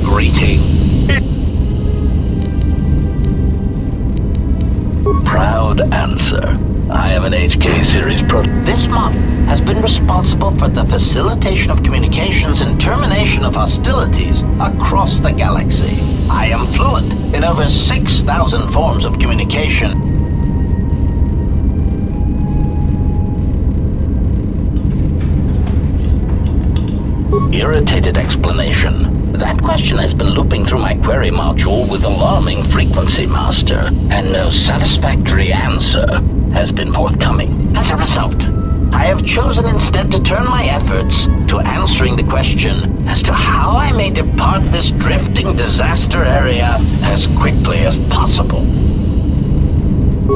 Greeting. Proud answer. I have an HK series This model has been responsible for the facilitation of communications and termination of hostilities across the galaxy. I am fluent in over 6,000 forms of communication. Irritated explanation. That question has been looping through my query module with alarming frequency, Master, and no satisfactory answer has been forthcoming. As a result, I have chosen instead to turn my efforts to answering the question as to how I may depart this drifting disaster area as quickly as possible.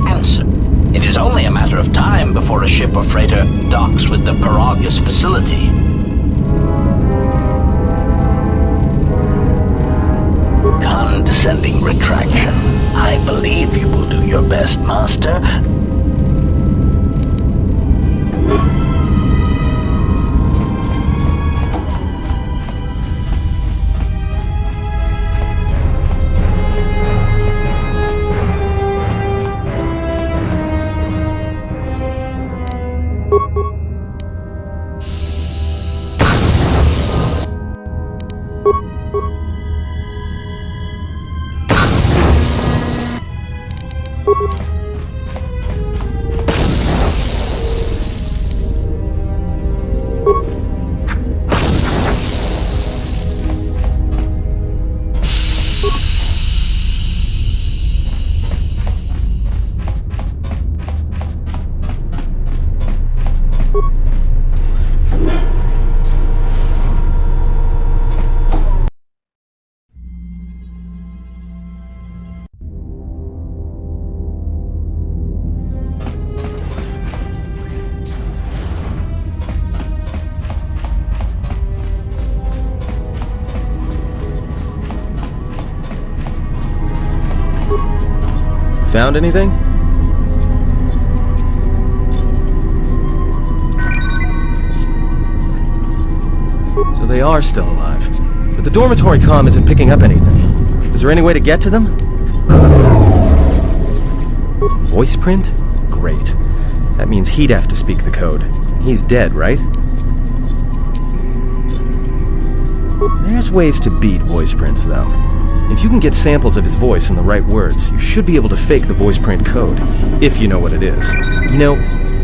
Answer. It is only a matter of time before a ship or freighter docks with the Paragus facility. Condescending retraction. I believe you will do your best, Master. Found anything? So they are still alive. But the dormitory comm isn't picking up anything. Is there any way to get to them? Voice print? Great. That means he'd have to speak the code. He's dead, right? There's ways to beat voice prints, though. If you can get samples of his voice and the right words, you should be able to fake the voice print code, if you know what it is. You know,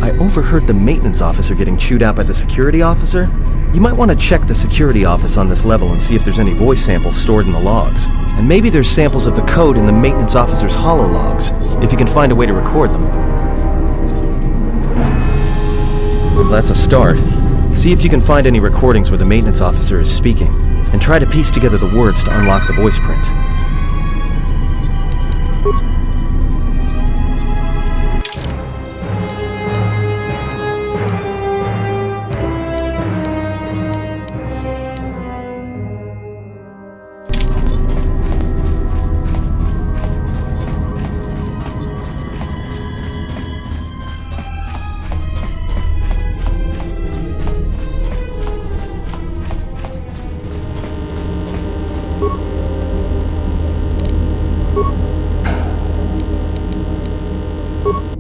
I overheard the maintenance officer getting chewed out by the security officer. You might want to check the security office on this level and see if there's any voice samples stored in the logs. And maybe there's samples of the code in the maintenance officer's holologs, if you can find a way to record them. Well, that's a start. See if you can find any recordings where the maintenance officer is speaking, and try to piece together the words to unlock the voice print.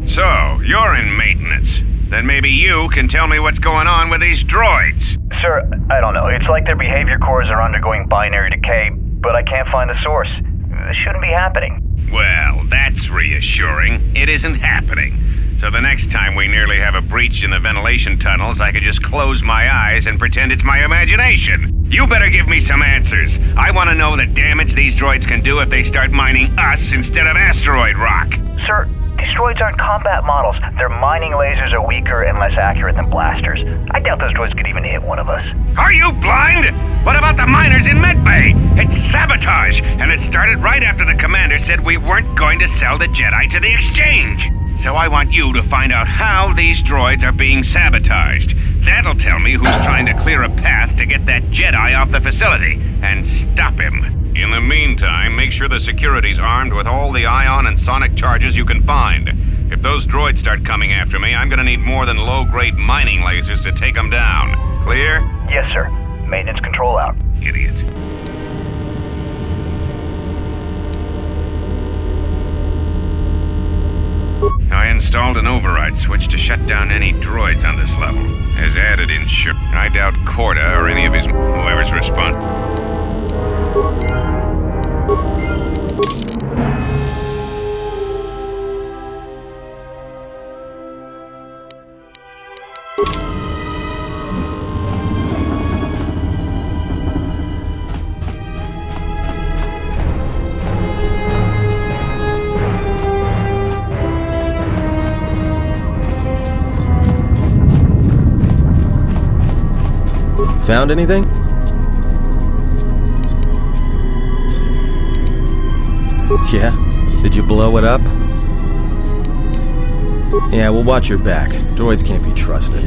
So, you're in maintenance. Then maybe you can tell me what's going on with these droids. Sir, I don't know. It's like their behavior cores are undergoing binary decay, but I can't find the source. This shouldn't be happening. Well, that's reassuring. It isn't happening. So the next time we nearly have a breach in the ventilation tunnels, I could just close my eyes and pretend it's my imagination. You better give me some answers. I want to know the damage these droids can do if they start mining us instead of asteroid rock. Sir, these droids aren't combat models. Their mining lasers are weaker and less accurate than blasters. I doubt those droids could even hit one of us. Are you blind? What about the miners in Medbay? It's sabotage, and it started right after the commander said we weren't going to sell the Jedi to the exchange. So I want you to find out how these droids are being sabotaged. That'll tell me who's trying to clear a path to get that Jedi off the facility and stop him. In the meantime, make sure the security's armed with all the ion and sonic charges you can find. If those droids start coming after me, I'm gonna need more than low-grade mining lasers to take them down. Clear? Yes, sir. Maintenance control out. Idiot. installed an override switch to shut down any droids on this level. Has added insurance. I doubt Korta or any of his whoever's responsible. Found anything? Yeah? Did you blow it up? Yeah, we'll watch your back. Droids can't be trusted.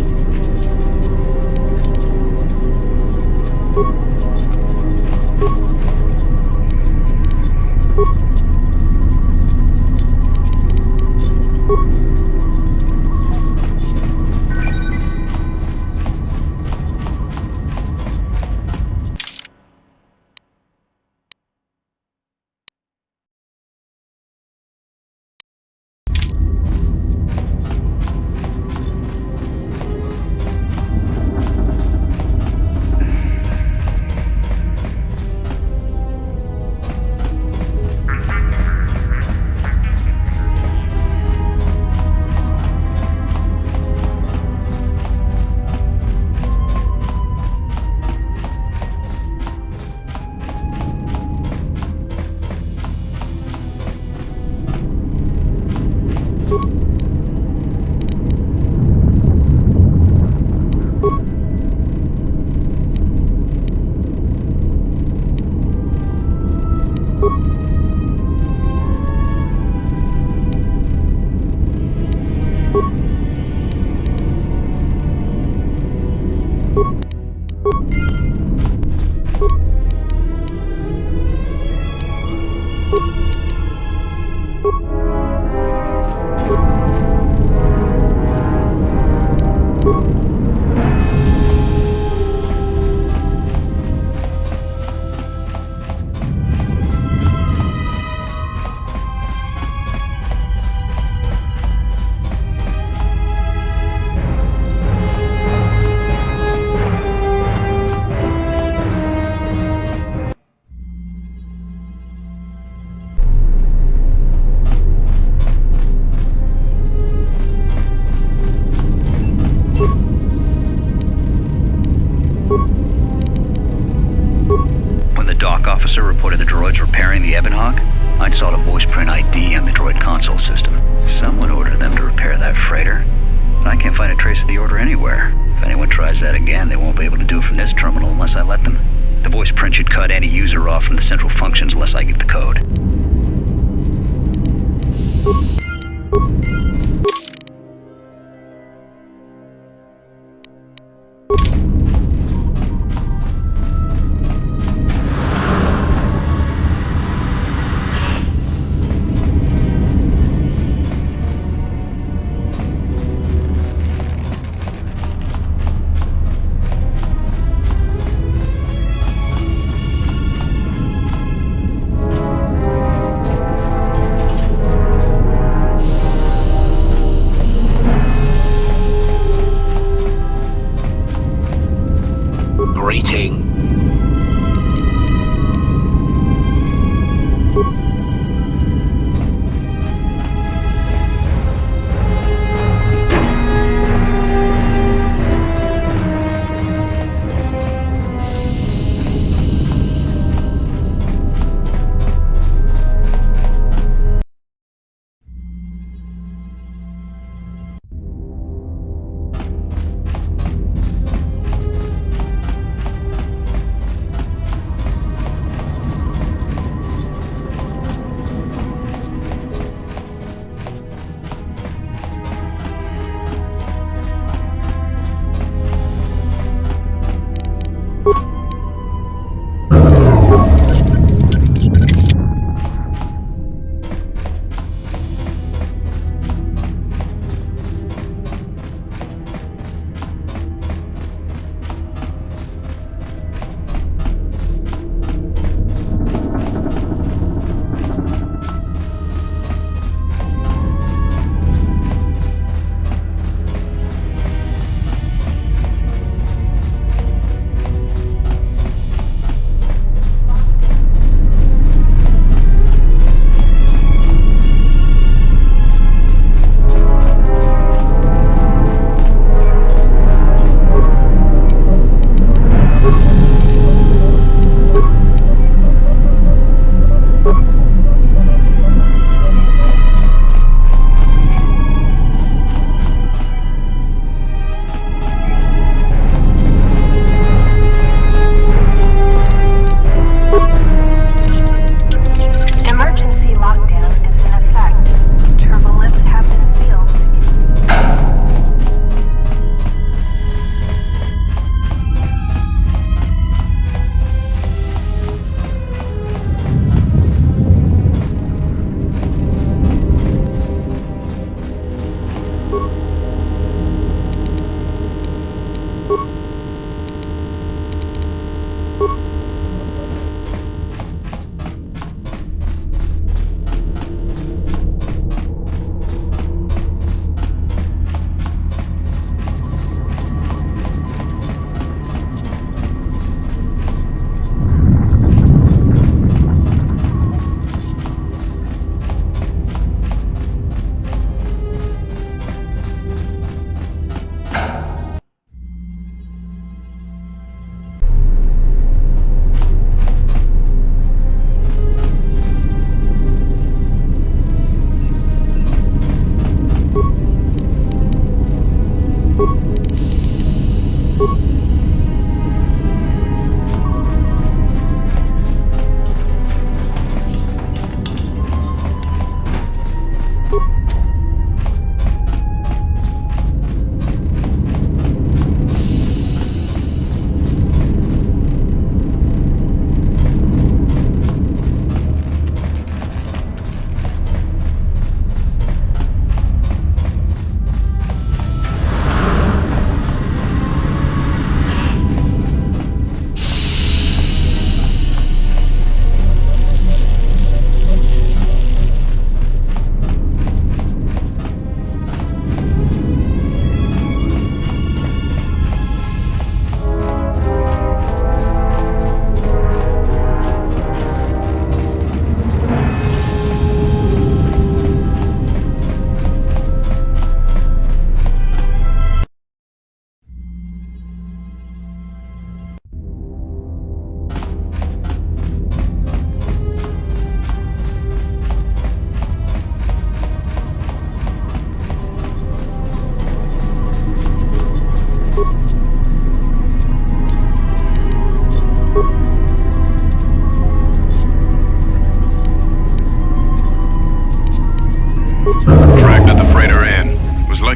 Officer reported the droids repairing the Ebonhawk, I'd saw the voice print ID on the droid console system. Someone ordered them to repair that freighter, but I can't find a trace of the order anywhere. If anyone tries that again, they won't be able to do it from this terminal unless I let them. The voice print should cut any user off from the central functions unless I give the code.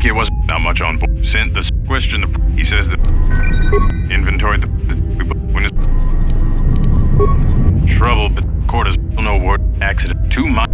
like it wasn't not much on board. Sent the question. He says that inventoried the when it's trouble, but quarters no word accident. 2 miles.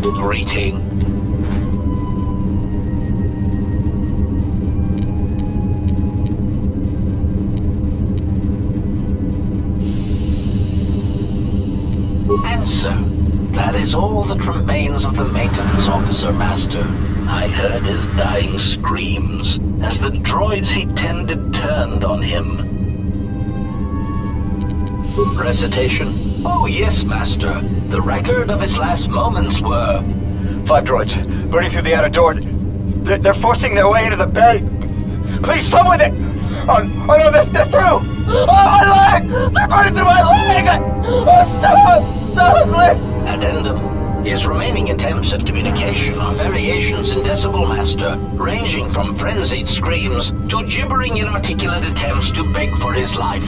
Greeting. Answer. That is all that remains of the maintenance officer, Master. I heard his dying screams as the droids he tended turned on him. Recitation? Oh yes, Master. The record of his last moments were... 5 droids, burning through the outer door. They're forcing their way into the bay. Please, someone that... Oh no, they're through! Oh, my leg! They're burning through my leg! Oh, stop, please! Addendum. His remaining attempts at communication are variations in decibel, Master, ranging from frenzied screams to gibbering inarticulate attempts to beg for his life.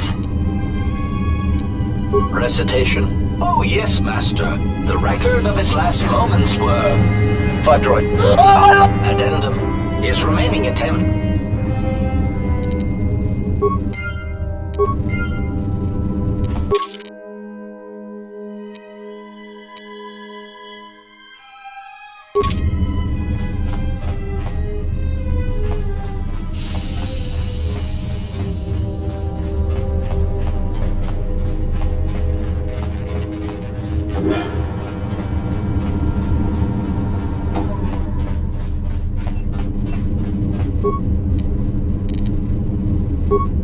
Recitation. Oh yes, Master. The record of his last moments were... 5 droids. Addendum. His remaining attempt...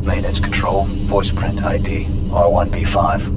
Maintenance control, voice print ID, R1B5.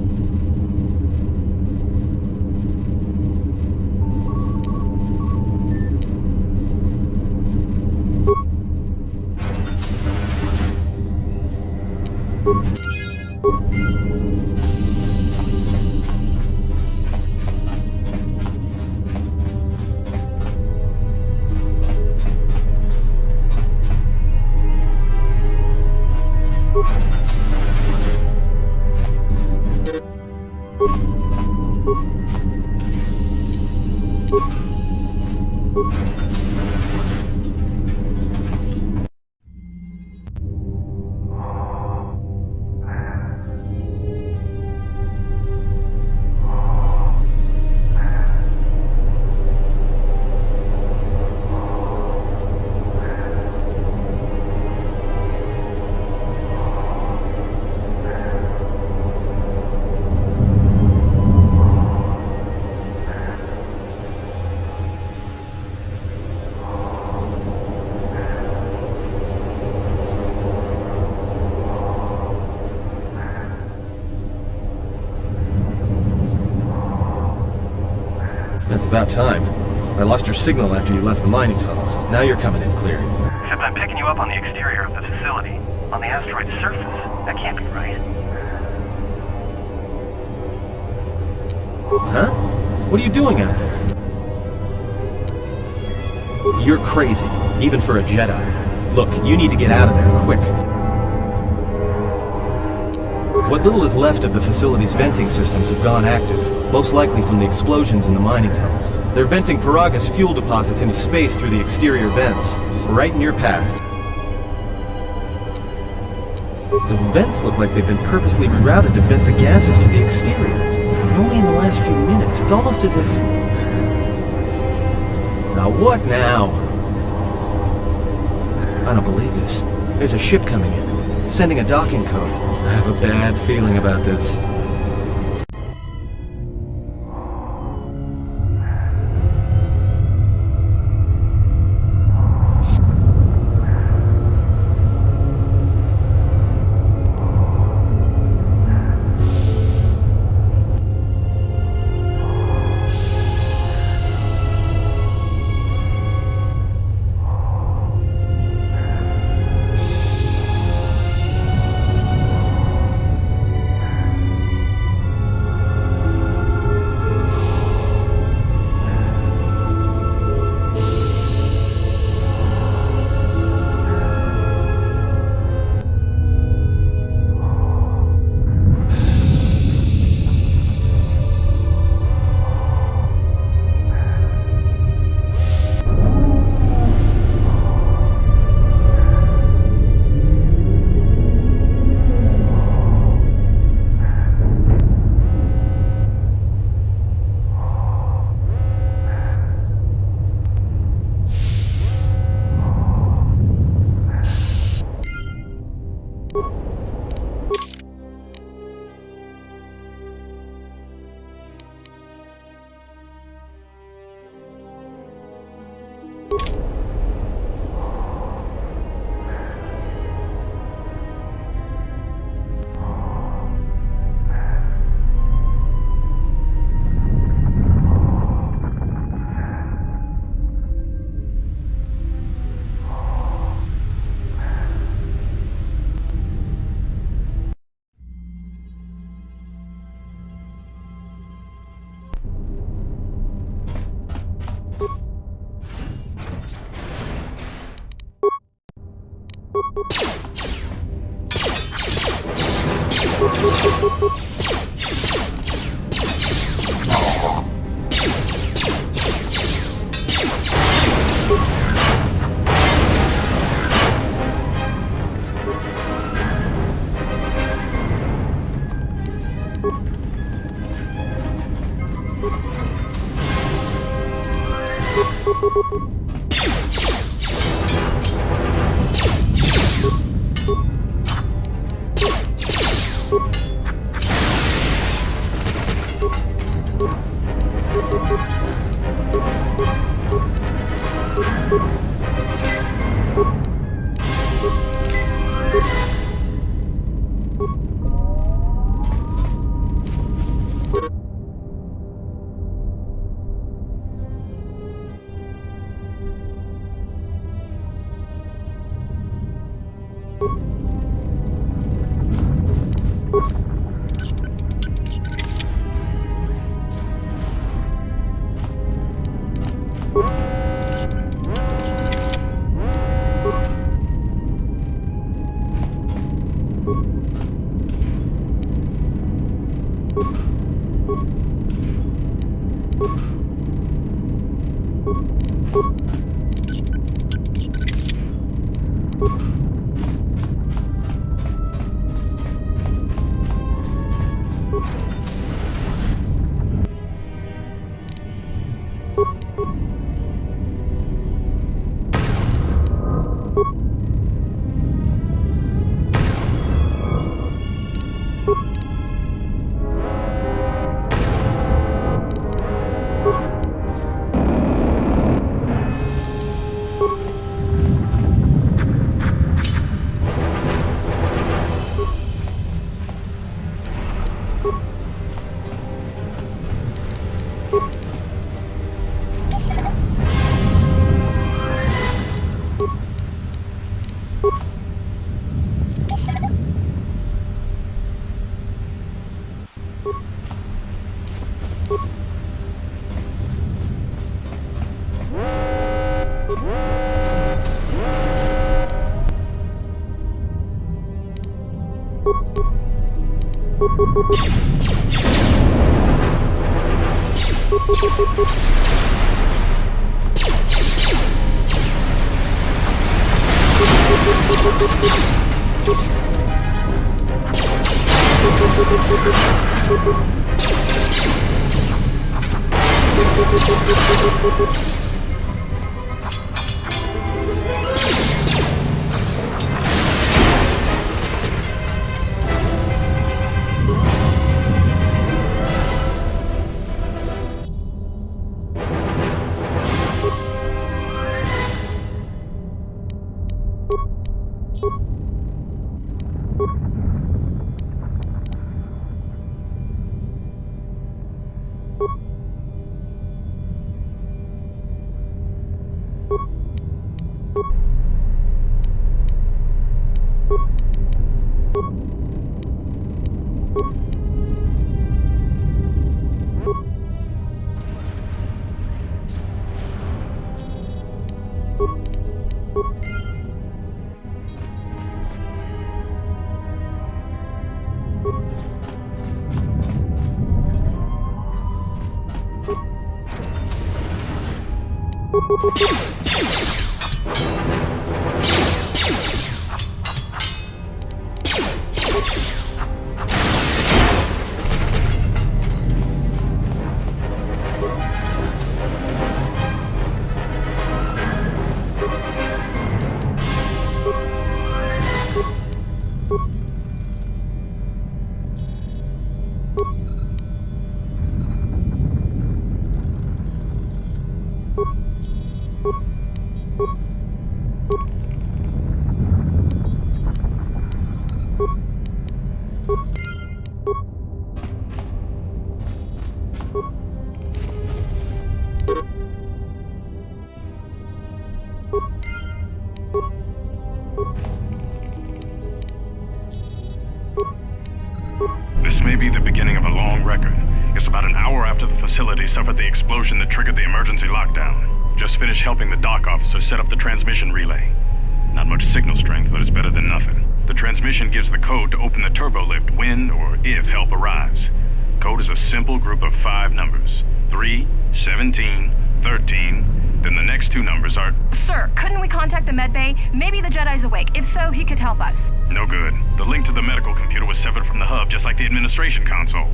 That's about time. I lost your signal after you left the mining tunnels. Now you're coming in clear. Except I'm picking you up on the exterior of the facility. On the asteroid's surface. That can't be right. Huh? What are you doing out there? You're crazy, even for a Jedi. Look, you need to get out of there, quick. What little is left of the facility's venting systems have gone active, most likely from the explosions in the mining tunnels. They're venting Paraga's fuel deposits into space through the exterior vents, right in your path. The vents look like they've been purposely rerouted to vent the gases to the exterior. And only in the last few minutes. It's almost as if... Now what now? I don't believe this. There's a ship coming in, sending a docking code. I have a bad feeling about this. This may be the beginning of a long record. It's about an hour after the facility suffered the explosion that triggered the emergency lockdown. Just finished helping the dock officer set up the transmission relay. Not much signal strength, but it's better than nothing. The transmission gives the code to open the turbo lift when or if help arrives. Code is a simple group of 5 numbers. 3, 17, 13. Then the next 2 numbers are... Sir, couldn't we contact the medbay? Maybe the Jedi's awake. If so, he could help us. No good. The link to the medical computer was severed from the hub, just like the administration console.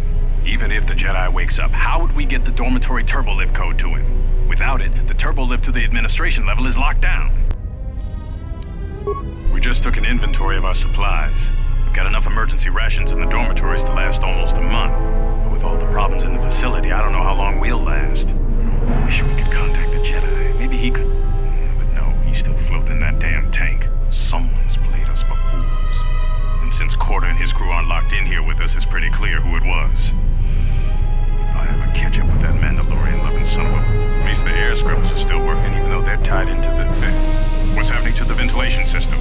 Even if the Jedi wakes up, how would we get the dormitory turbo lift code to him? Without it, the turbo lift to the administration level is locked down. We just took an inventory of our supplies. We've got enough emergency rations in the dormitories to last almost a month. But with all the problems in the facility, I don't know how long we'll last. I wish we could contact the Jedi. Maybe he could... But no, he's still floating in that damn tank. Someone's played us for fools. And since KOTOR and his crew aren't locked in here with us, it's pretty clear who it was. If I ever catch up with that Mandalorian-loving son of a... At least the air scrubbers are still working, even though they're tied into the... What's happening to the ventilation system?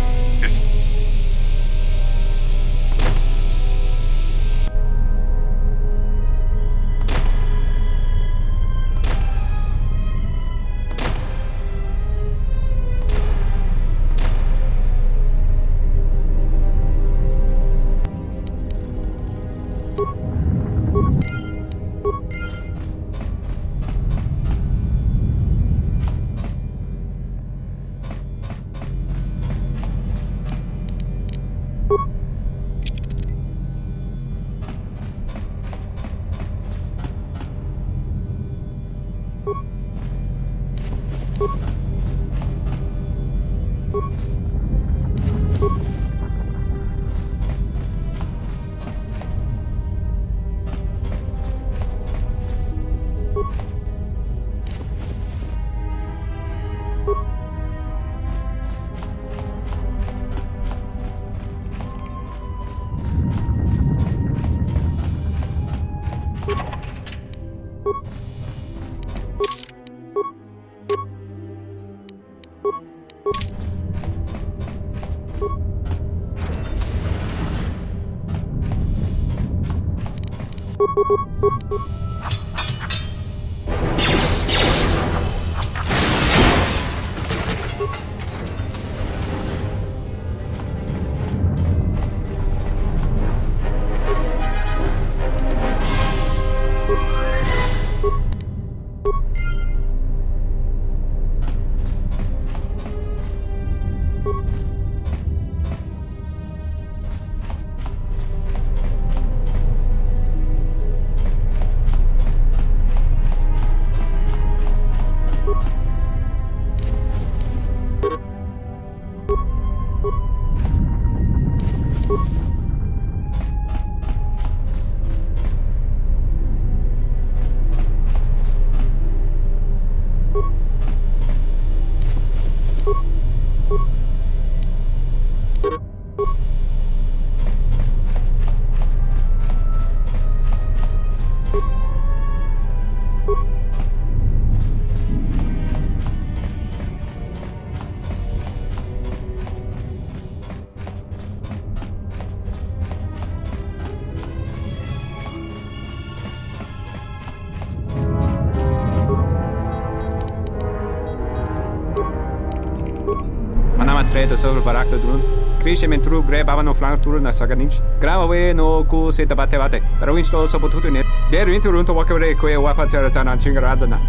Treto sobre barakto drun. Krishe mentru grab avano flank tour na saganich. Grave no ku se tabate bate. Tarwin sto so potuto ne. Der winter runto wakere ko e wapa terra chingaradana.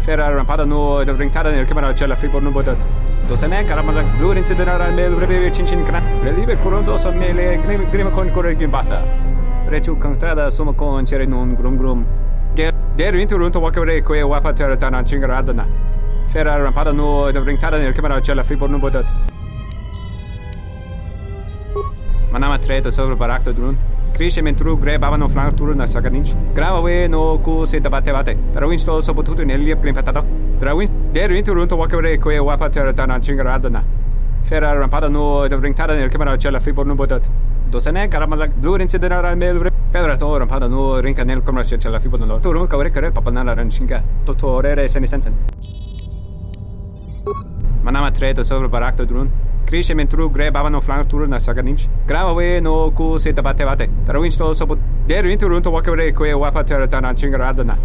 Fera rampada no de bringtada nel camera cella free no bodat. Dosene caramala blue incidera mel breve cincin cran. Reliver corondo so mele grima con corregin basa. Rechu constrada suma con cere non grum. Der winter runto wakere ko e wapa terra chingaradana. Fera rampada no de bringtada nel camera cella free no bodat. Manama treto sobre barakto drun. Kreia mentre gravavano flanture na sagadinch. Gravava no ku se tabate. Tarawin sto soprattutto nel liep grimpatato. Tarawin der interrunto walkaway Kreia wapatera dana chingaradana. Fera rampada no ringtada nel camera cella fibo no botat. Dosane caramala blue incidera mel Fera to rampada no rinca nel camera cella fibo no. Turu kawre kare papanala ranchinga. Totore seni sensen. Manama treto sobre barakto drun. Kreia mentre gravavano flanture na sagadinch. Gravava no ku se tabate. Tarawin sto soprattutto der interrunto walkaway Kreia wapatera dana chingaradana.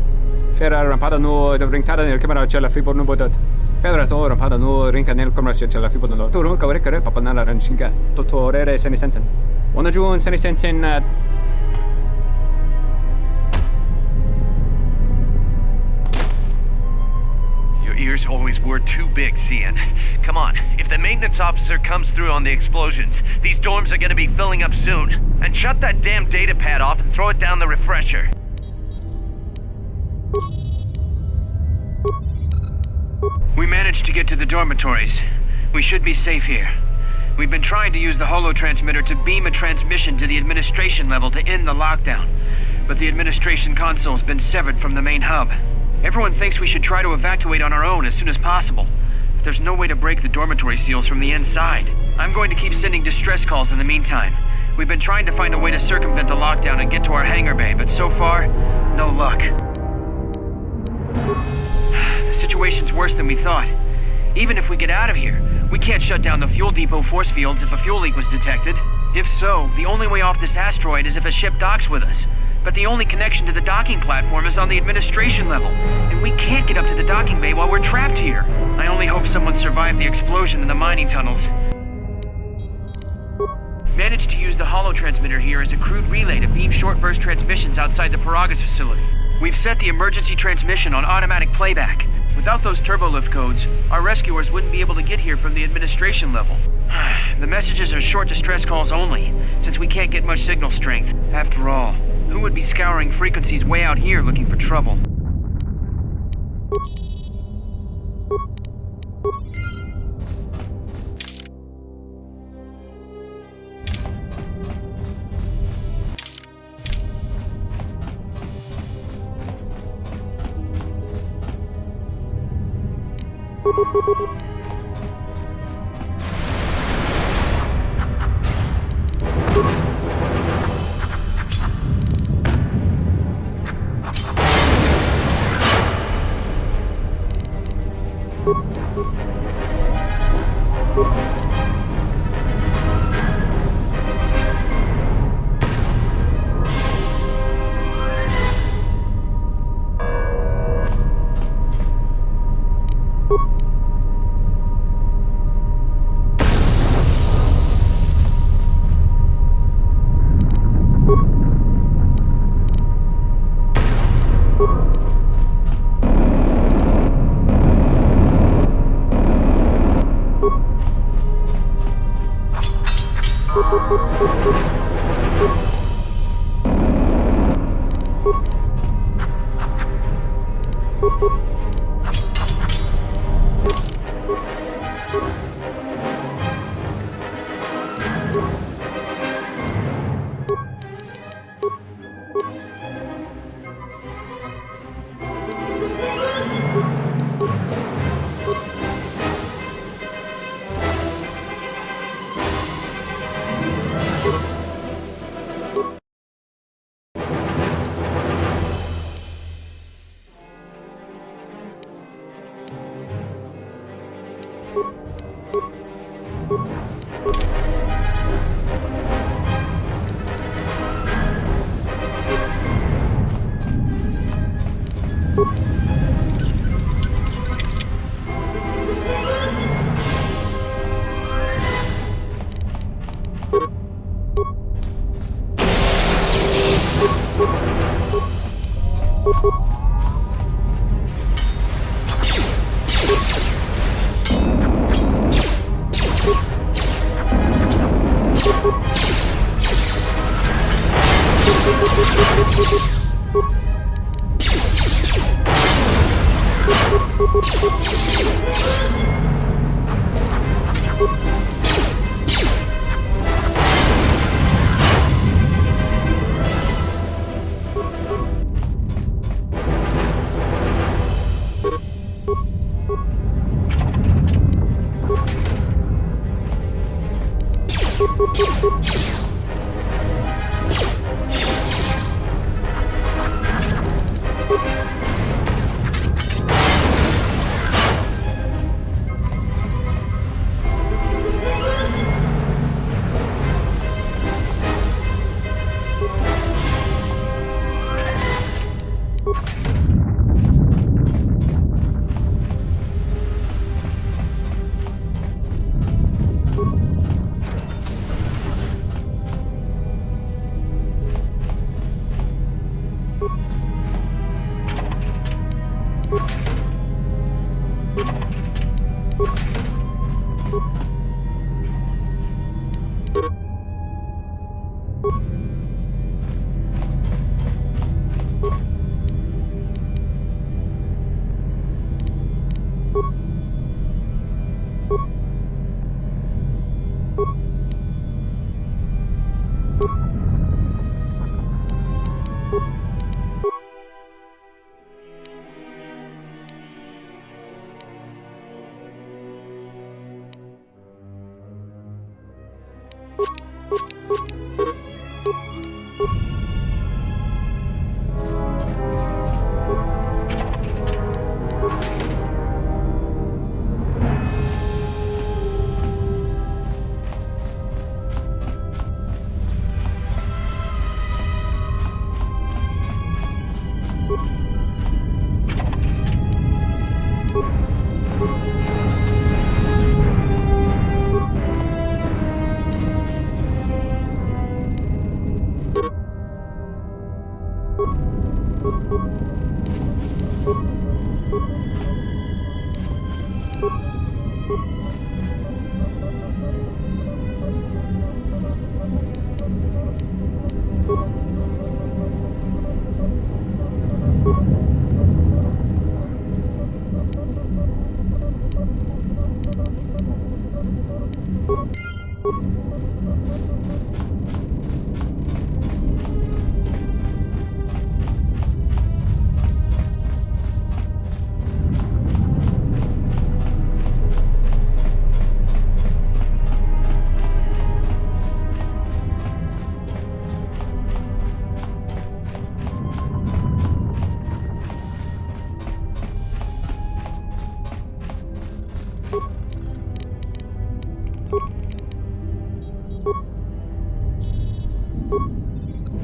Fera rampada no ringtada nel camera cella fibo no botat. Fera to rampada no rinca nel camera cella fibo no. Turu kawre kare papanala ranchinga. Totore seni sensen. Ona jun seni sensen Ears always were too big, Cian. Come on, if the maintenance officer comes through on the explosions, these dorms are gonna be filling up soon. And shut that damn data pad off and throw it down the refresher. We managed to get to the dormitories. We should be safe here. We've been trying to use the holo transmitter to beam a transmission to the administration level to end the lockdown, but the administration console's been severed from the main hub. Everyone thinks we should try to evacuate on our own as soon as possible, but there's no way to break the dormitory seals from the inside. I'm going to keep sending distress calls in the meantime. We've been trying to find a way to circumvent the lockdown and get to our hangar bay, but so far, no luck. The situation's worse than we thought. Even if we get out of here, we can't shut down the fuel depot force fields if a fuel leak was detected. If so, the only way off this asteroid is if a ship docks with us. But the only connection to the docking platform is on the administration level, and we can't get up to the docking bay while we're trapped here. I only hope someone survived the explosion in the mining tunnels. Managed to use the holo transmitter here as a crude relay to beam short burst transmissions outside the Paragas facility. We've set the emergency transmission on automatic playback. Without those turbolift codes, our rescuers wouldn't be able to get here from the administration level. The messages are short distress calls only, since we can't get much signal strength. After all, who would be scouring frequencies way out here looking for trouble?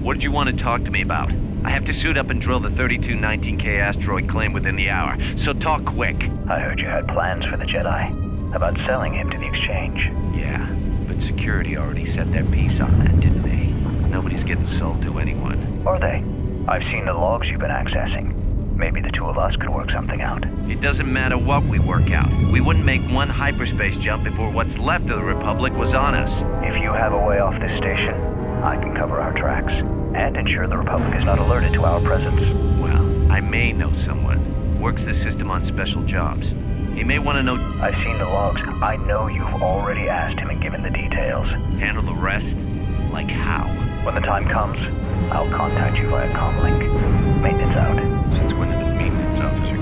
What did you want to talk to me about? I have to suit up and drill the 3219K asteroid claim within the hour, so talk quick. I heard you had plans for the Jedi. About selling him to the exchange. Yeah, but security already set their piece on that, didn't they? Nobody's getting sold to anyone. Are they? I've seen the logs you've been accessing. Maybe the two of us could work something out. It doesn't matter what we work out. We wouldn't make one hyperspace jump before what's left of the Republic was on us. If you have a way off this station, I can cover our tracks and ensure the Republic is not alerted to our presence. Well, I may know someone. Works the system on special jobs. He may want to know... I've seen the logs. I know you've already asked him and given the details. Handle the rest? Like how? When the time comes, I'll contact you via comlink. Maintenance out. Since when did the maintenance officer...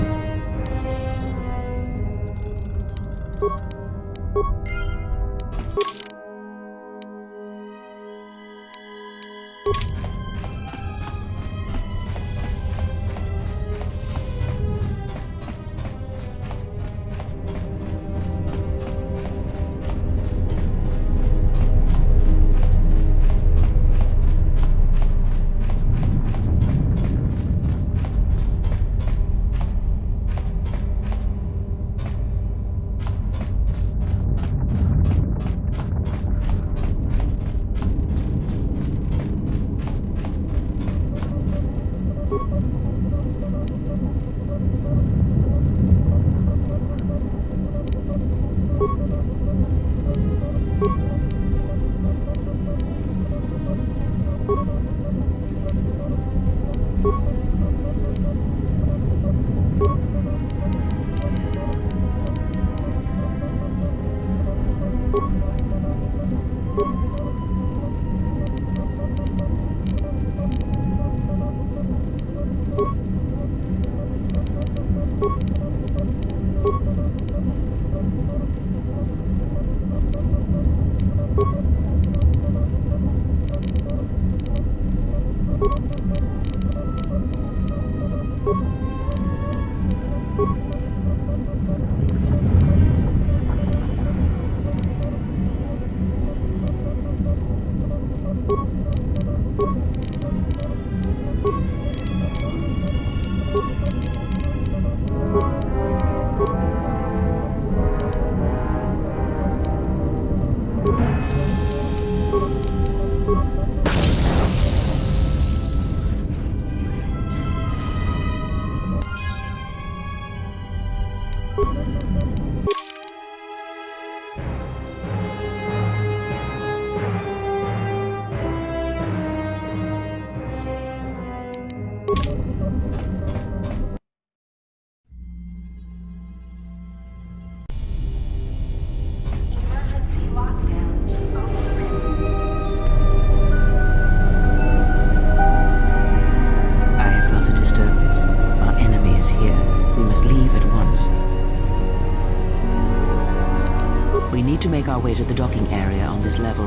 We need to make our way to the docking area on this level.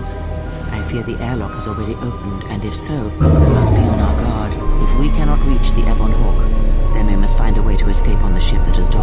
I fear the airlock has already opened, and if so, we must be on our guard. If we cannot reach the Ebon Hawk, then we must find a way to escape on the ship that has docked.